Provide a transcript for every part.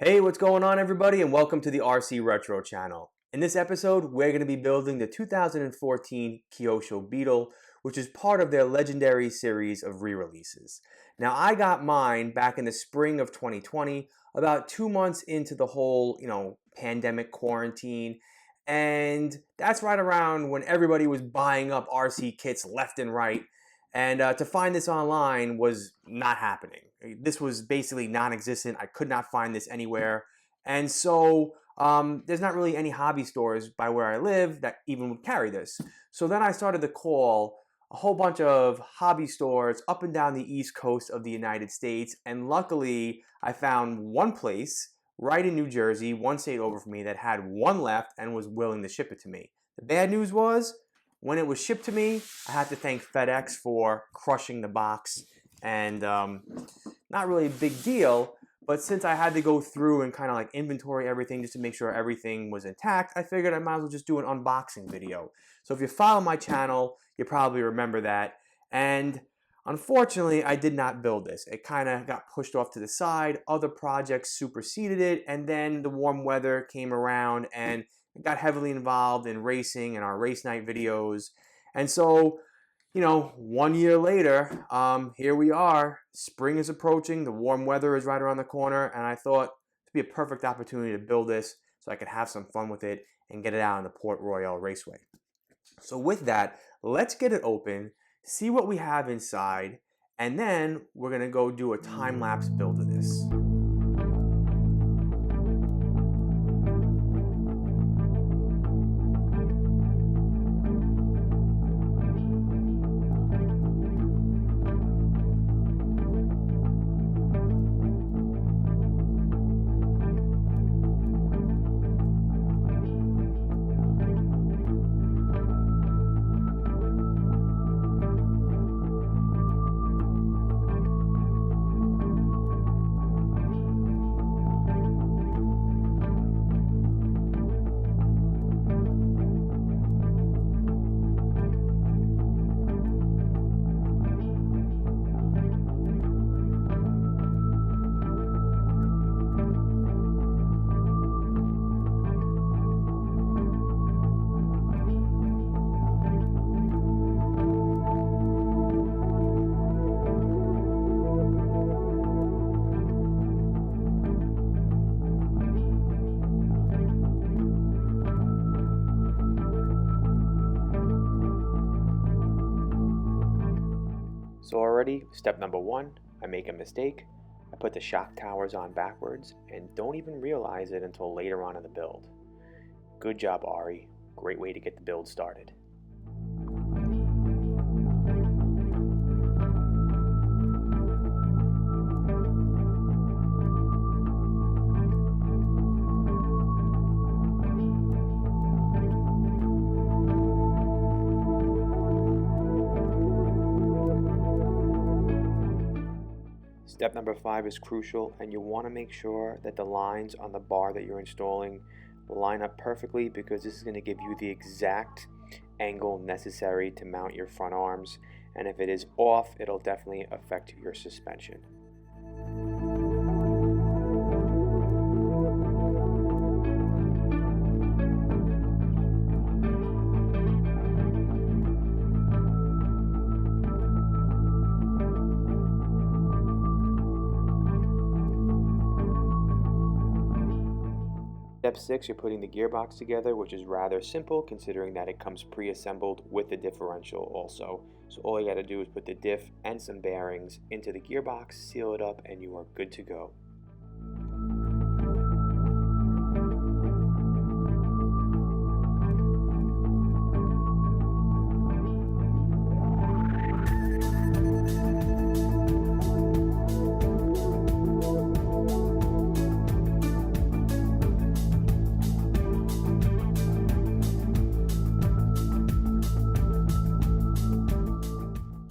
Hey, what's going on everybody, and welcome to the RC Retro channel. In this episode, we're going to be building the 2014 Kyosho Beetle, which is part of their legendary series of re-releases. Now, I got mine back in the spring of 2020, about 2 months into the whole, pandemic quarantine, and that's right around when everybody was buying up RC kits left and right. And to find this online was not happening. This was basically non-existent. I could not find this anywhere. And so there's not really any hobby stores by where I live that even would carry this. So then I started to call a whole bunch of hobby stores up and down the East Coast of the United States. And luckily, I found one place right in New Jersey, one state over from me, that had one left and was willing to ship it to me. The bad news was, when it was shipped to me, I had to thank FedEx for crushing the box, and not really a big deal, but since I had to go through and kind of like inventory everything just to make sure everything was intact, I figured I might as well just do an unboxing video. So if you follow my channel, you probably remember that. And unfortunately, I did not build this. It kind of got pushed off to the side. Other projects superseded it, and then the warm weather came around and got heavily involved in racing and our race night videos. And so, 1 year later, here we are. Spring is approaching. The warm weather is right around the corner. And I thought it'd be a perfect opportunity to build this so I could have some fun with it and get it out on the Port Royal Raceway. So with that, let's get it open, see what we have inside, and then we're going to go do a time-lapse build of this. So already, step number 1, I make a mistake. I put the shock towers on backwards and don't even realize it until later on in the build. Good job, Ari. Great way to get the build started. Step number 5 is crucial, and you want to make sure that the lines on the bar that you're installing line up perfectly, because this is going to give you the exact angle necessary to mount your front arms, and if it is off, it'll definitely affect your suspension. Step 6, you're putting the gearbox together, which is rather simple considering that it comes pre-assembled with the differential also. So all you got to do is put the diff and some bearings into the gearbox, seal it up, and you are good to go.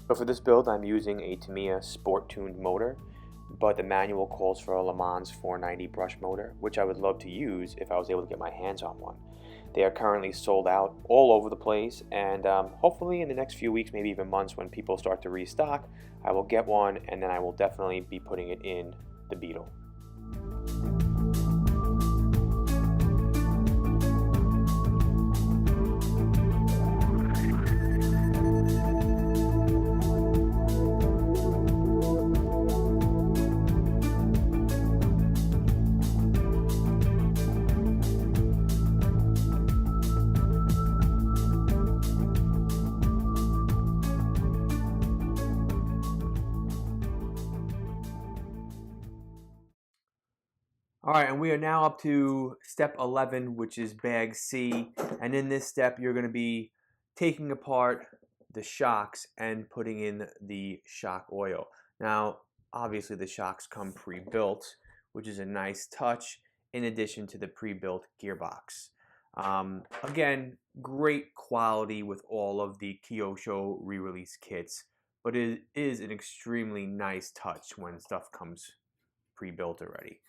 So for this build, I'm using a Tamiya sport-tuned motor, but the manual calls for a Le Mans 490 brush motor, which I would love to use if I was able to get my hands on one. They are currently sold out all over the place, and hopefully in the next few weeks, maybe even months, when people start to restock, I will get one, and then I will definitely be putting it in the Beetle. All right, and we are now up to step 11, which is bag C. And in this step, you're going to be taking apart the shocks and putting in the shock oil. Now, obviously the shocks come pre-built, which is a nice touch in addition to the pre-built gearbox. Again, great quality with all of the Kyosho re-release kits, but it is an extremely nice touch when stuff comes pre-built already.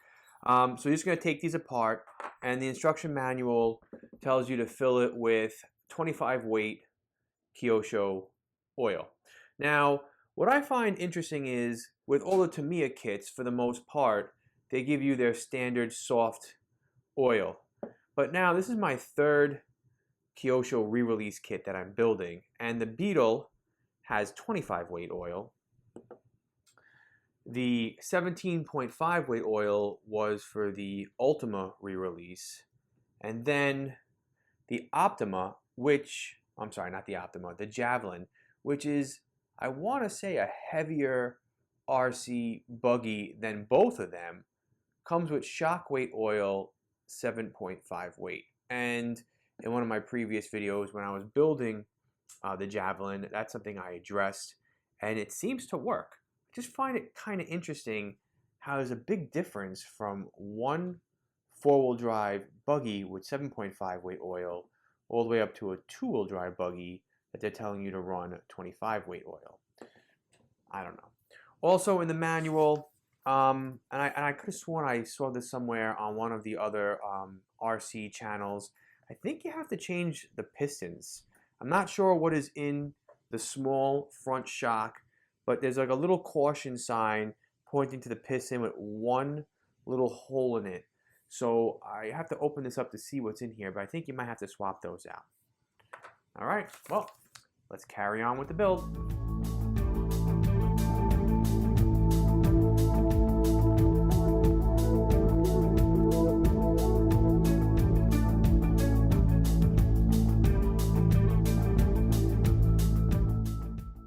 So you're just going to take these apart, and the instruction manual tells you to fill it with 25 weight Kyosho oil. Now, what I find interesting is with all the Tamiya kits, for the most part, they give you their standard soft oil. But now this is my third Kyosho re-release kit that I'm building, and the Beetle has 25 weight oil. The 17.5 weight oil was for the Ultima re-release, and then the Optima, the Javelin, which is, I want to say, a heavier RC buggy than both of them, comes with shock weight oil 7.5 weight. And in one of my previous videos when I was building the Javelin, that's something I addressed, and it seems to work. I just find it kind of interesting how there's a big difference from one four-wheel drive buggy with 7.5 weight oil all the way up to a two-wheel drive buggy that they're telling you to run 25 weight oil. I don't know. Also in the manual, and I could have sworn I saw this somewhere on one of the other RC channels, I think you have to change the pistons. I'm not sure what is in the small front shock, but there's like a little caution sign pointing to the piston with one little hole in it. So I have to open this up to see what's in here, but I think you might have to swap those out. All right, well, let's carry on with the build.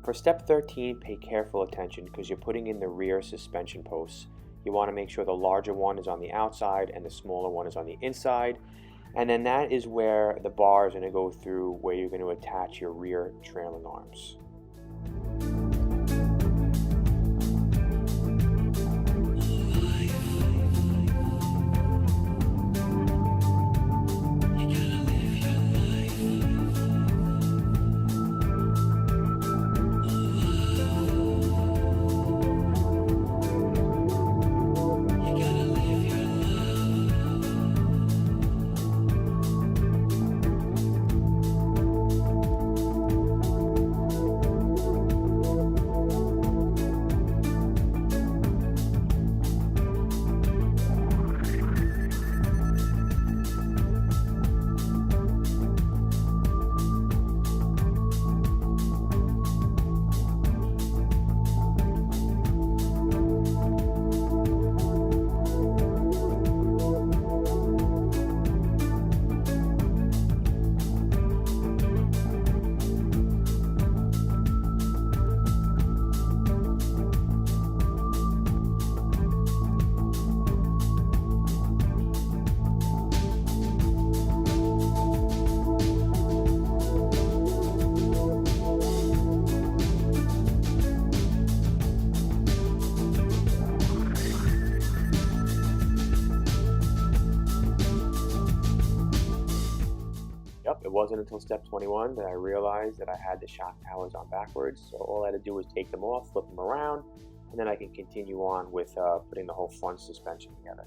For step 13, pay careful attention because you're putting in the rear suspension posts. You want to make sure the larger one is on the outside and the smaller one is on the inside. And then that is where the bar is going to go through, where you're going to attach your rear trailing arms. Yep, it wasn't until step 21 that I realized that I had the shock towers on backwards. So all I had to do was take them off, flip them around, and then I can continue on with putting the whole front suspension together.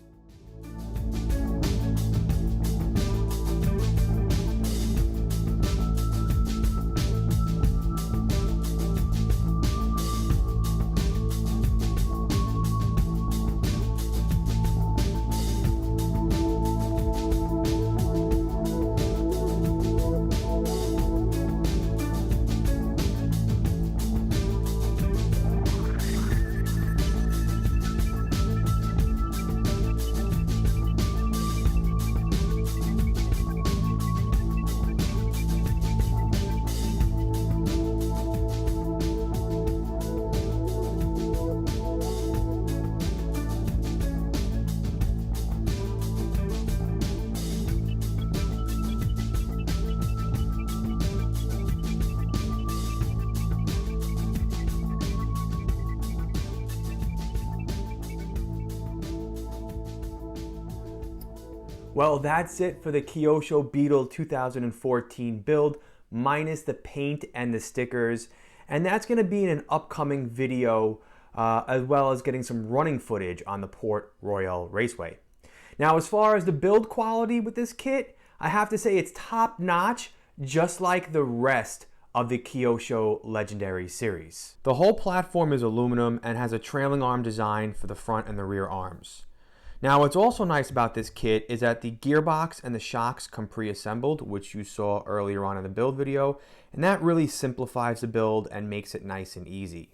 Well, that's it for the Kyosho Beetle 2014 build, minus the paint and the stickers. And that's going to be in an upcoming video, as well as getting some running footage on the Port Royal Raceway. Now, as far as the build quality with this kit, I have to say it's top notch, just like the rest of the Kyosho Legendary series. The whole platform is aluminum and has a trailing arm design for the front and the rear arms. Now, what's also nice about this kit is that the gearbox and the shocks come pre-assembled, which you saw earlier on in the build video, and that really simplifies the build and makes it nice and easy.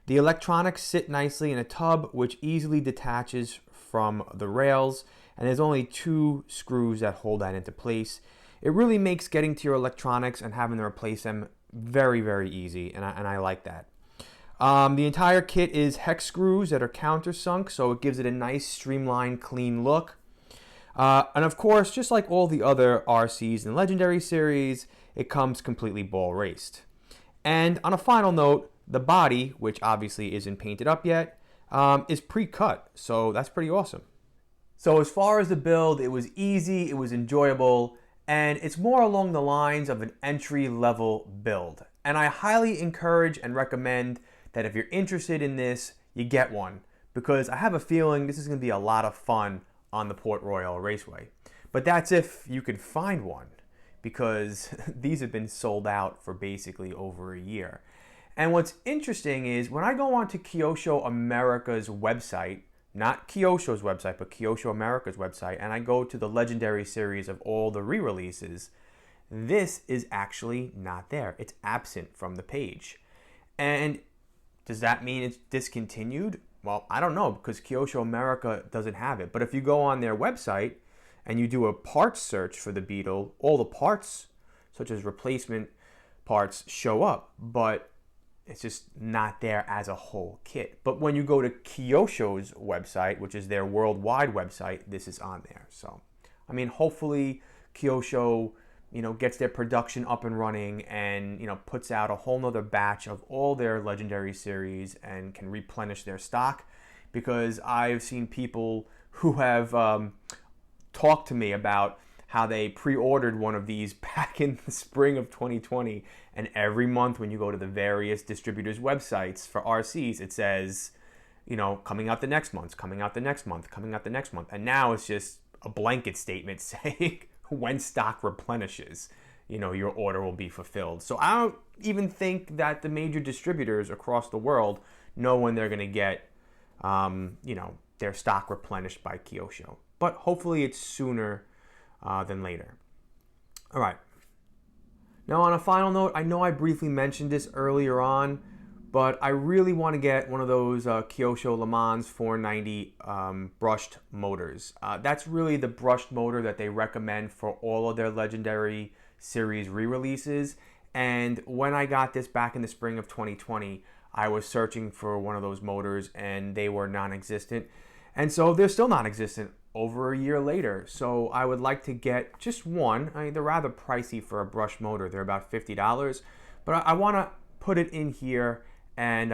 The electronics sit nicely in a tub, which easily detaches from the rails, and there's only 2 screws that hold that into place. It really makes getting to your electronics and having to replace them very, very easy, and I like that. The entire kit is hex screws that are countersunk, so it gives it a nice streamlined, clean look. And of course, just like all the other RCs in the Legendary series, it comes completely ball raced. And on a final note, the body, which obviously isn't painted up yet, is pre-cut, so that's pretty awesome. So as far as the build, it was easy, it was enjoyable, and it's more along the lines of an entry-level build. And I highly encourage and recommend that if you're interested in this, you get one, because I have a feeling this is going to be a lot of fun on the Port Royal Raceway. But that's if you can find one, because these have been sold out for basically over a year. And what's interesting is when I go onto Kyosho America's website, not Kyosho's website, but Kyosho America's website, and I go to the Legendary series of all the re-releases, this is actually not there. It's absent from the page. And does that mean it's discontinued? Well, I don't know, because Kyosho America doesn't have it. But if you go on their website and you do a parts search for the Beetle, all the parts, such as replacement parts, show up, but it's just not there as a whole kit. But when you go to Kyosho's website, which is their worldwide website, this is on there. So, I mean, hopefully Kyosho, gets their production up and running and, puts out a whole nother batch of all their Legendary series and can replenish their stock, because I've seen people who have talked to me about how they pre-ordered one of these back in the spring of 2020, and every month when you go to the various distributors' websites for RCs, it says, coming out the next month, coming out the next month, coming out the next month. And now it's just a blanket statement saying when stock replenishes, your order will be fulfilled. So I don't even think that the major distributors across the world know when they're going to get, their stock replenished by Kyosho. But hopefully it's sooner than later. All right. Now, on a final note, I know I briefly mentioned this earlier on, but I really want to get one of those Kyosho Le Mans 490 brushed motors. That's really the brushed motor that they recommend for all of their Legendary series re-releases. And when I got this back in the spring of 2020, I was searching for one of those motors and they were non-existent. And so they're still non-existent over a year later. So I would like to get just one. I mean, they're rather pricey for a brushed motor. They're about $50. But I want to put it in here and,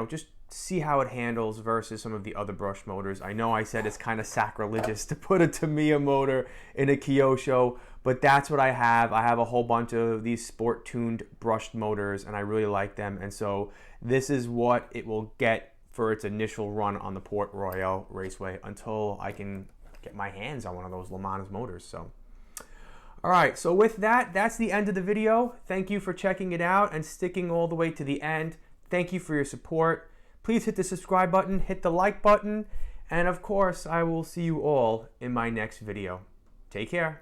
just see how it handles versus some of the other brushed motors. I know I said it's kind of sacrilegious to put a Tamiya motor in a Kyosho, but that's what I have. I have a whole bunch of these sport-tuned brushed motors, and I really like them. And so this is what it will get for its initial run on the Port Royal Raceway until I can get my hands on one of those Le Mans motors. So, all right, so with that, that's the end of the video. Thank you for checking it out and sticking all the way to the end. Thank you for your support. Please hit the subscribe button, hit the like button, and of course, I will see you all in my next video. Take care.